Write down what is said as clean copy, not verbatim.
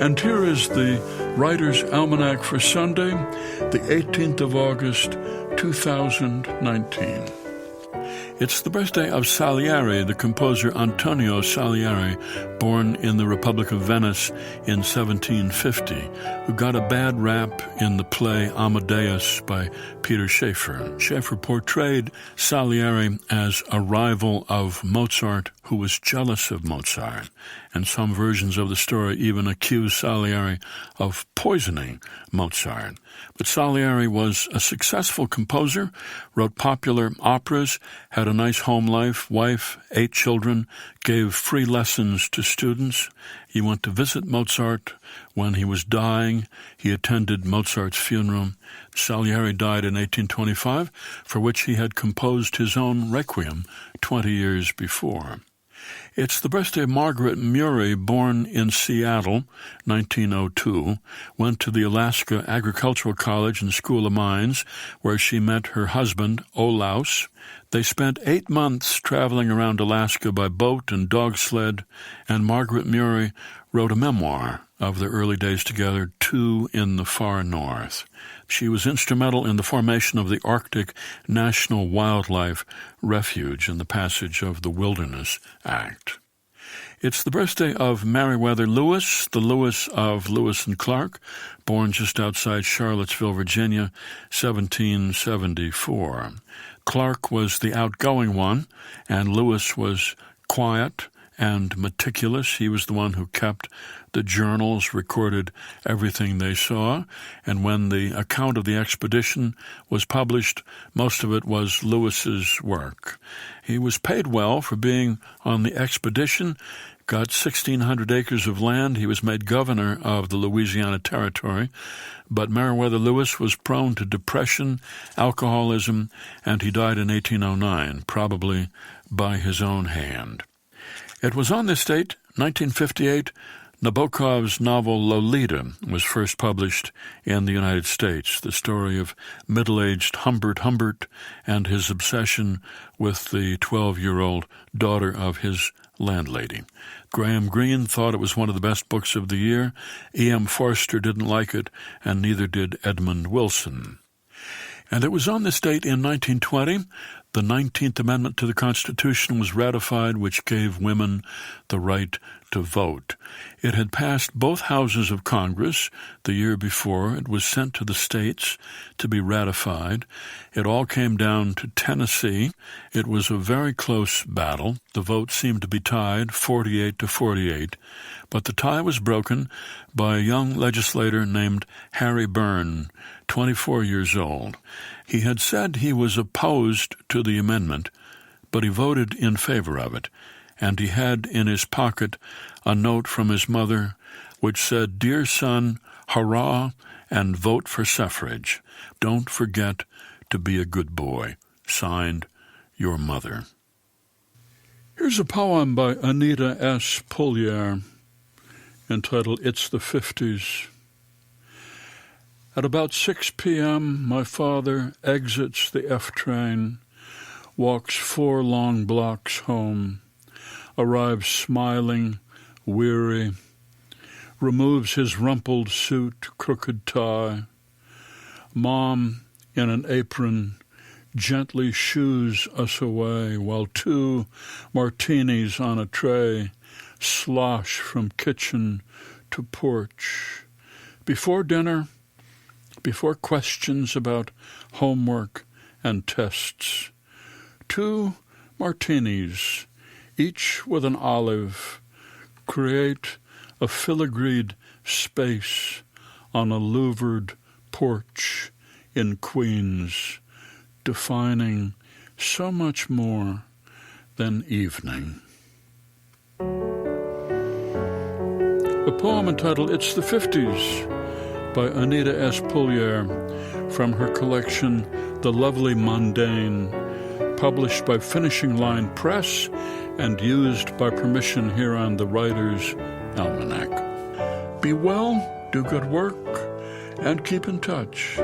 And here is the Writer's Almanac for Sunday, the 18th of August, 2019. It's the birthday of Salieri, the composer Antonio Salieri, born in the Republic of Venice in 1750, who got a bad rap in the play Amadeus by Peter Shaffer. Shaffer portrayed Salieri as a rival of Mozart who was jealous of Mozart, and some versions of the story even accuse Salieri of poisoning Mozart. But Salieri was a successful composer, wrote popular operas, had a nice home life, wife, 8 children, gave free lessons to students. He went to visit Mozart when he was dying. He attended Mozart's funeral. Salieri died in 1825, for which he had composed his own Requiem 20 years before. It's the birthday of Margaret Murray, born in Seattle, 1902, went to the Alaska Agricultural College and School of Mines, where she met her husband, Olaus. They spent 8 months traveling around Alaska by boat and dog sled, and Margaret Murray wrote a memoir of their early days together, Two in the Far North. She was instrumental in the formation of the Arctic National Wildlife Refuge and the passage of the Wilderness Act. It's the birthday of Meriwether Lewis, the Lewis of Lewis and Clark, born just outside Charlottesville, Virginia, 1774. Clark was the outgoing one, and Lewis was quiet and meticulous. He was the one who kept the journals, recorded everything they saw, and when the account of the expedition was published, most of it was Lewis's work. He was paid well for being on the expedition, got 1,600 acres of land. He was made governor of the Louisiana Territory, but Meriwether Lewis was prone to depression, alcoholism, and he died in 1809, probably by his own hand. It was on this date, 1958, Nabokov's novel Lolita was first published in the United States, the story of middle-aged Humbert Humbert and his obsession with the 12-year-old daughter of his landlady. Graham Greene thought it was one of the best books of the year. E.M. Forster didn't like it, and neither did Edmund Wilson. And it was on this date in 1920, the 19th Amendment to the Constitution was ratified, which gave women the right to vote. It had passed both houses of Congress the year before. It was sent to the states to be ratified. It all came down to Tennessee. It was a very close battle. The vote seemed to be tied, 48-48, but the tie was broken by a young legislator named Harry Byrne, 24 years old. He had said he was opposed to the amendment, but he voted in favor of it, and he had in his pocket a note from his mother which said, "Dear son, hurrah and vote for suffrage. Don't forget to be a good boy. Signed, your mother." Here's a poem by Anita S. Pullier entitled It's the 50s. At about 6 p.m., my father exits the F train, walks 4 long blocks home, arrives smiling, weary, removes his rumpled suit, crooked tie. Mom, in an apron, gently shoos us away while 2 martinis on a tray slosh from kitchen to porch. Before dinner, before questions about homework and tests, 2 martinis, each with an olive, create a filigreed space on a louvered porch in Queens, defining so much more than evening. A poem entitled It's the 50s by Anita S. Pullier from her collection The Lovely Mundane, published by Finishing Line Press and used by permission here on the Writer's Almanac. Be well, do good work, and keep in touch.